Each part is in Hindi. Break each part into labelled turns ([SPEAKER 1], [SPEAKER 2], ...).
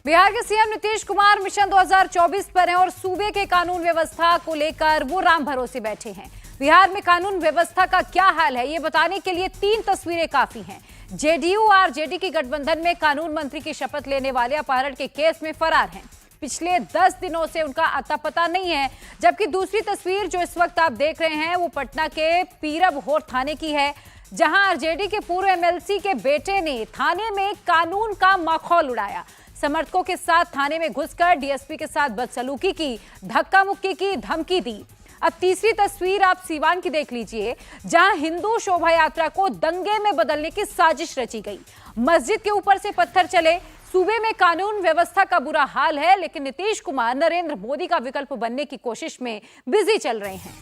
[SPEAKER 1] बिहार के सीएम नीतीश कुमार मिशन 2024 पर हैं और सूबे के कानून व्यवस्था को लेकर वो राम भरोसे बैठे हैं। बिहार में कानून व्यवस्था का क्या हाल है, ये बताने के लिए 3 तस्वीरें काफी हैं। जेडीयू आरजेडी की गठबंधन में कानून मंत्री की शपथ लेने वाले अपहरण के केस में फरार हैं। पिछले 10 दिनों से उनका अता पता नहीं है। जबकि दूसरी तस्वीर जो इस वक्त आप देख रहे हैं वो पटना के पीरबहोर थाने की है, जहां आरजेडी के पूर्व एमएलसी के बेटे ने थाने में कानून का माखौल उड़ाया। समर्थकों के साथ थाने में घुसकर डीएसपी के साथ बदसलूकी की, धक्का मुक्की की, धमकी दी। अब तीसरी तस्वीर आप सीवान की देख लीजिए, जहां हिंदू शोभा यात्रा को दंगे में बदलने की साजिश रची गई। मस्जिद के ऊपर से पत्थर चले। सूबे में कानून व्यवस्था का बुरा हाल है, लेकिन नीतीश कुमार नरेंद्र मोदी का विकल्प बनने की कोशिश में बिजी चल रहे हैं।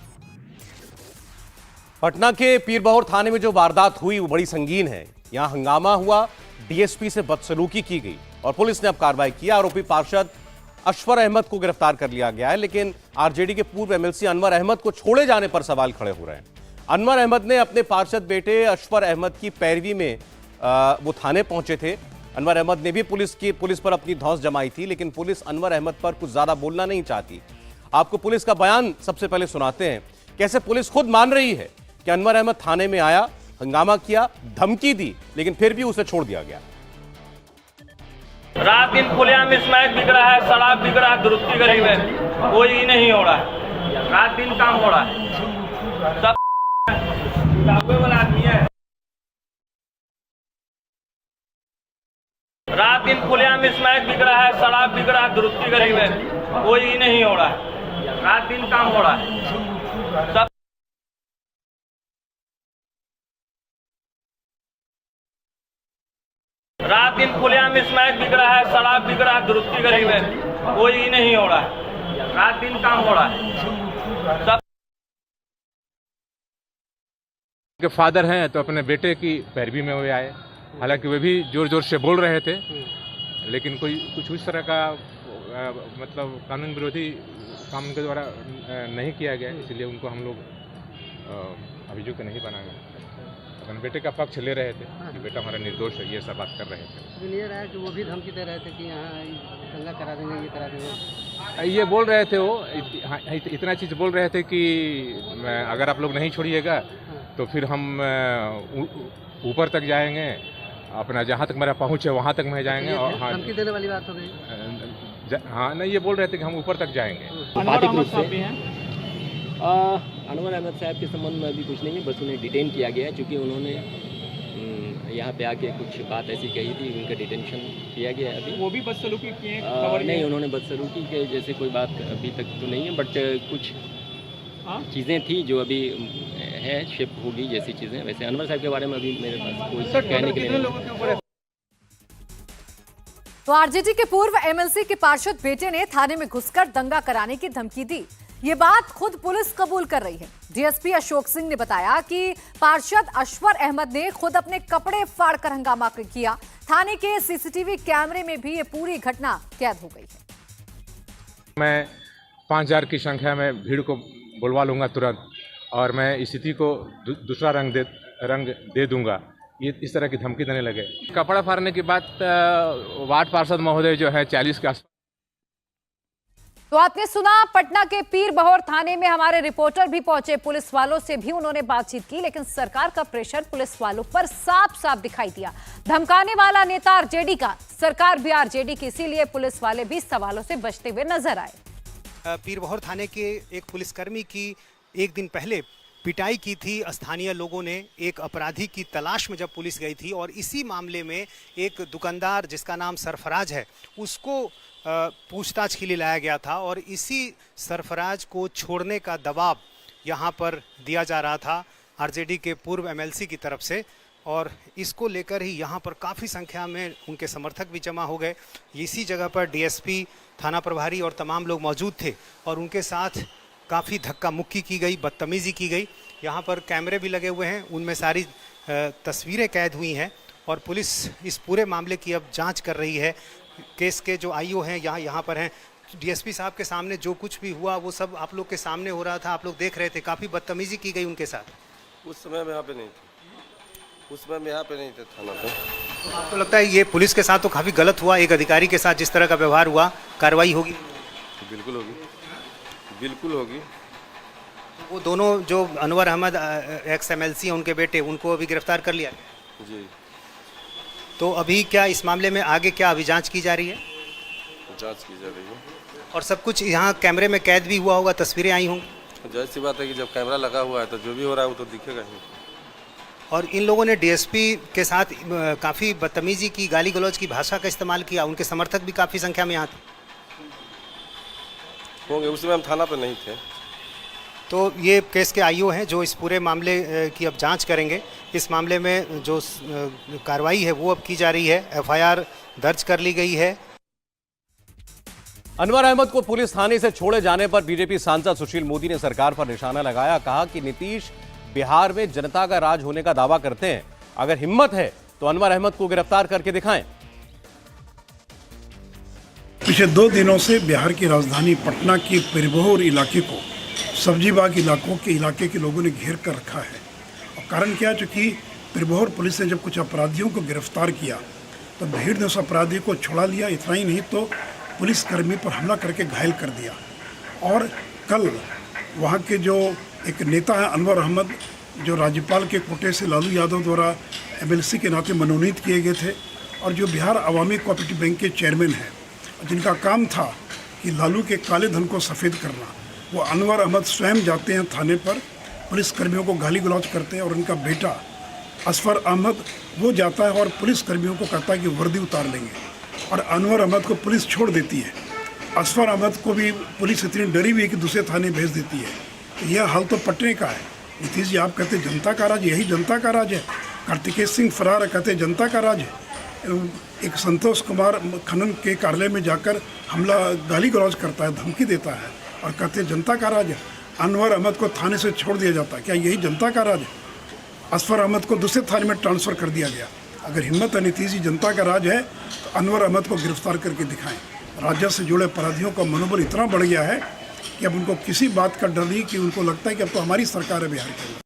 [SPEAKER 2] पटना के पीरबहोर थाने में जो वारदात हुई वो बड़ी संगीन है। यहां हंगामा हुआ, डीएसपी से बदसलूकी की गई और पुलिस ने अब कार्रवाई की। आरोपी पार्षद अशफर अहमद को गिरफ्तार कर लिया गया है, लेकिन आरजेडी के पूर्व एमएलसी अनवर अहमद को छोड़े जाने पर सवाल खड़े हो रहे हैं। अनवर अहमद ने अपने पार्षद बेटे अशफर अहमद की पैरवी में वो थाने पहुंचे थे। अनवर अहमद ने भी पुलिस पर अपनी धौंस जमाई थी, लेकिन पुलिस अनवर अहमद पर कुछ ज्यादा बोलना नहीं चाहती। आपको पुलिस का बयान सबसे पहले सुनाते हैं, कैसे पुलिस खुद मान रही है कि अनवर अहमद थाने में आया, हंगामा किया, धमकी दी, लेकिन फिर भी उसे छोड़ दिया गया।
[SPEAKER 3] रात दिन खुलेआम स्मैक बिक रहा है, शराब बिक रहा है, दुरुस्ती गली में कोई नहीं हो रहा है। रात दिन काम हो रहा है, सब वाला आदमी है। रात दिन खुलेआम स्मैक बिक रहा है, शराब बिक रहा है, दुरुस्ती गली में कोई नहीं हो रहा है। रात दिन काम हो रहा है, सब रात दिन खुलेआम स्मैक बिक रहा है, शराब बिक रहा है, दुरुस्ती गली में कोई नहीं हो रहा है। रात दिन काम हो रहा है, सब
[SPEAKER 4] के फादर हैं तो अपने बेटे की पैरवी में वे आए। हालांकि वे भी जोर जोर से बोल रहे थे, लेकिन कोई कुछ उस तरह का मतलब कानून विरोधी काम उनके द्वारा नहीं किया गया, इसलिए उनको हम लोग अभियुक्त नहीं बनाए। अपने बेटे का पक्ष ले रहे थे कि बेटा हमारा निर्दोष है, ये सब बात कर रहे थे।
[SPEAKER 5] ये रहा कि वो भी धमकी दे रहे थे कि यहाँ दंगा करा देंगे, ये करा देंगे।
[SPEAKER 4] ये बोल रहे थे, वो इतना चीज़ बोल रहे थे कि अगर आप लोग नहीं छोड़िएगा तो फिर हम ऊपर तक जाएंगे, अपना जहाँ तक मेरा पहुँच है वहाँ तक मैं जाएंगे। और हाँ,
[SPEAKER 5] धमकी देने वाली बात हो गई।
[SPEAKER 4] हाँ नहीं, ये बोल रहे थे कि हम ऊपर तक जाएंगे।
[SPEAKER 6] अनवर अहमद साहब के संबंध में अभी कुछ नहीं है, बस उन्हें डिटेन किया गया है, क्योंकि उन्होंने यहाँ पे आके कुछ बात ऐसी कही थी, उनका डिटेंशन किया गया है। अभी वो भी बदसलूकी किए नहीं, उन्होंने बदसलूकी के जैसे कोई बात अभी तक तो नहीं है, बट कुछ चीज़ें थी जो अभी है, शिप होगी जैसी चीज़ें। वैसे अनवर साहब के बारे में अभी मेरे पास कोई कहने के लिए नहीं।
[SPEAKER 1] तो आरजेडी के पूर्व एमएलसी के पार्षद बेटे ने थाने में घुसकर दंगा कराने की धमकी दी। ये बात खुद पुलिस कबूल कर रही है। डीएसपी अशोक सिंह ने बताया कि पार्षद अशफर अहमद ने खुद अपने कपड़े फाड़कर हंगामा किया। थाने के सीसीटीवी कैमरे में भी ये पूरी घटना कैद हो गई है।
[SPEAKER 4] मैं 5000 की संख्या में भीड़ को बुलवा लूंगा तुरंत, और मैं स्थिति को दूसरा रंग दे दूंगा, ये इस तरह की धमकी देने लगे। कपड़ा फाड़ने की बात वार्ड पार्षद महोदय जो है 40 के आसपास।
[SPEAKER 1] तो आपने सुना, पटना के पीरबहोर थाने में हमारे रिपोर्टर भी पहुंचे, पुलिस वालों से भी उन्होंने बातचीत की, लेकिन सरकार का प्रेशर पुलिस वालों पर साफ साफ दिखाई दिया। धमकाने वाला नेता आरजेडी का, सरकार भी आरजेडी की, इसीलिए पुलिस वाले भी सवालों से बचते हुए नजर आए।
[SPEAKER 7] पीरबहोर थाने के एक पुलिसकर्मी की एक दिन पहले पिटाई की थी स्थानीय लोगों ने, एक अपराधी की तलाश में जब पुलिस गई थी, और इसी मामले में एक दुकानदार जिसका नाम सरफराज है उसको पूछताछ के लिए लाया गया था, और इसी सरफराज को छोड़ने का दबाव यहाँ पर दिया जा रहा था आरजेडी के पूर्व एमएलसी की तरफ से, और इसको लेकर ही यहाँ पर काफ़ी संख्या में उनके समर्थक भी जमा हो गए। इसी जगह पर डीएसपी, थाना प्रभारी और तमाम लोग मौजूद थे, और उनके साथ काफ़ी धक्का मुक्की की गई, बदतमीज़ी की गई। यहाँ पर कैमरे भी लगे हुए हैं, उनमें सारी तस्वीरें कैद हुई हैं, और पुलिस इस पूरे मामले की अब जांच कर रही है। केस के जो आईओ हैं यहाँ पर हैं। डीएसपी साहब के सामने जो कुछ भी हुआ वो सब आप लोग के सामने हो रहा था, आप लोग देख रहे थे, काफ़ी बदतमीज़ी की गई उनके साथ।
[SPEAKER 8] उस समय मैं यहाँ पे नहीं था, थाना पे।
[SPEAKER 7] आपको लगता है ये पुलिस के साथ तो काफ़ी गलत हुआ, एक अधिकारी के साथ जिस तरह का व्यवहार हुआ, कार्रवाई होगी?
[SPEAKER 8] बिल्कुल होगी, बिल्कुल होगी।
[SPEAKER 7] वो दोनों जो अनवर अहमद एक्स MLC हैं, उनके बेटे, उनको अभी गिरफ्तार कर लिया है।
[SPEAKER 8] जी,
[SPEAKER 7] तो अभी क्या इस मामले में आगे क्या अभी जांच की जा रही है?
[SPEAKER 8] जांच की जा रही है।
[SPEAKER 7] और सब कुछ यहाँ कैमरे में कैद भी हुआ होगा, तस्वीरें आई होंगी?
[SPEAKER 8] जाहिर सी बात है कि जब कैमरा लगा हुआ है तो जो भी हो रहा है वो तो दिखेगा ही।
[SPEAKER 7] और इन लोगों ने DSP के साथ काफ़ी बदतमीजी की, गाली गलौज की भाषा का इस्तेमाल किया, उनके समर्थक भी काफ़ी संख्या में यहाँ थे।
[SPEAKER 8] होंगे, उस समय हम थाना पर नहीं थे।
[SPEAKER 7] तो ये केस के IO हैं जो इस पूरे मामले की अब जांच करेंगे। इस मामले में जो कार्रवाई है वो अब की जा रही है, FIR दर्ज कर ली गई है।
[SPEAKER 2] अनवर अहमद को पुलिस थाने से छोड़े जाने पर बीजेपी सांसद सुशील मोदी ने सरकार पर निशाना लगाया। कहा कि नीतीश बिहार में जनता का राज होने का दावा करते हैं, अगर हिम्मत है तो अनवर अहमद को गिरफ्तार करके दिखाएं।
[SPEAKER 9] पिछले 2 दिनों से बिहार की राजधानी पटना के पिरबोर इलाके को सब्जी बाग इलाके के लोगों ने घेर कर रखा है। और कारण क्या, चूँकि पिरबोर पुलिस ने जब कुछ अपराधियों को गिरफ्तार किया तो भीड़ ने उस अपराधी को छुड़ा लिया। इतना ही नहीं तो पुलिसकर्मी पर हमला करके घायल कर दिया। और कल वहाँ के जो एक नेता है अनवर अहमद, जो राज्यपाल के कोटे से लालू यादव द्वारा MLC के नाते मनोनीत किए गए थे, और जो बिहार अवामी कोऑपरेटिव बैंक के चेयरमैन हैं, जिनका काम था कि लालू के काले धन को सफ़ेद करना, वो अनवर अहमद स्वयं जाते हैं थाने पर, पुलिसकर्मियों को गाली गलौज करते हैं। और उनका बेटा असफर अहमद वो जाता है और पुलिसकर्मियों को कहता है कि वर्दी उतार लेंगे, और अनवर अहमद को पुलिस छोड़ देती है। असफर अहमद को भी पुलिस इतनी डरी हुई है कि दूसरे थाने भेज देती है। तो यह हाल तो पटने का है। नीतीश जी, आप कहते जनता का राज, यही जनता का राज है। कार्तिकेय सिंह फरार कहते जनता का राज है। एक संतोष कुमार खनन के कार्यालय में जाकर हमला, गाली गलौज करता है, धमकी देता है, और कहते जनता का राज है। अनवर अहमद को थाने से छोड़ दिया जाता है, क्या यही जनता का राज है? असफर अहमद को दूसरे थाने में ट्रांसफ़र कर दिया गया। अगर हिम्मत है नीतीश जी, जनता का राज है, तो अनवर अहमद को गिरफ्तार करके दिखाएं। राज्य से जुड़े अपराधियों का मनोबल इतना बढ़ गया है कि अब उनको किसी बात का डर नहीं, कि उनको लगता है कि अब तो हमारी सरकार है बिहार के अंदर।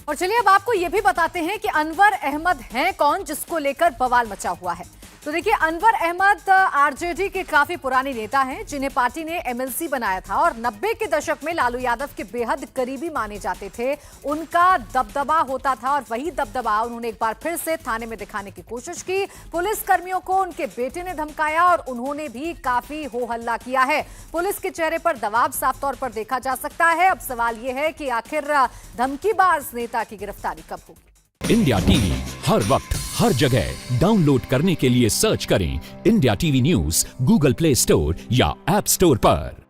[SPEAKER 1] और चलिए अब आपको यह भी बताते हैं कि अनवर अहमद हैं कौन, जिसको लेकर बवाल मचा हुआ है। तो देखिए, अनवर अहमद RJD के काफी पुराने नेता हैं, जिन्हें पार्टी ने MLC बनाया था और 90 के दशक में लालू यादव के बेहद करीबी माने जाते थे। उनका दबदबा होता था और वही दबदबा उन्होंने एक बार फिर से थाने में दिखाने की कोशिश की। पुलिस कर्मियों को उनके बेटे ने धमकाया और उन्होंने भी काफी हो हल्ला किया है। पुलिस के चेहरे पर दबाव साफ तौर पर देखा जा सकता है। अब सवाल यह है कि आखिर धमकीबाज नेता की गिरफ्तारी कब होगी।
[SPEAKER 10] इंडिया टीवी हर वक्त हर जगह डाउनलोड करने के लिए सर्च करें India TV news Google play store या ऐप स्टोर पर।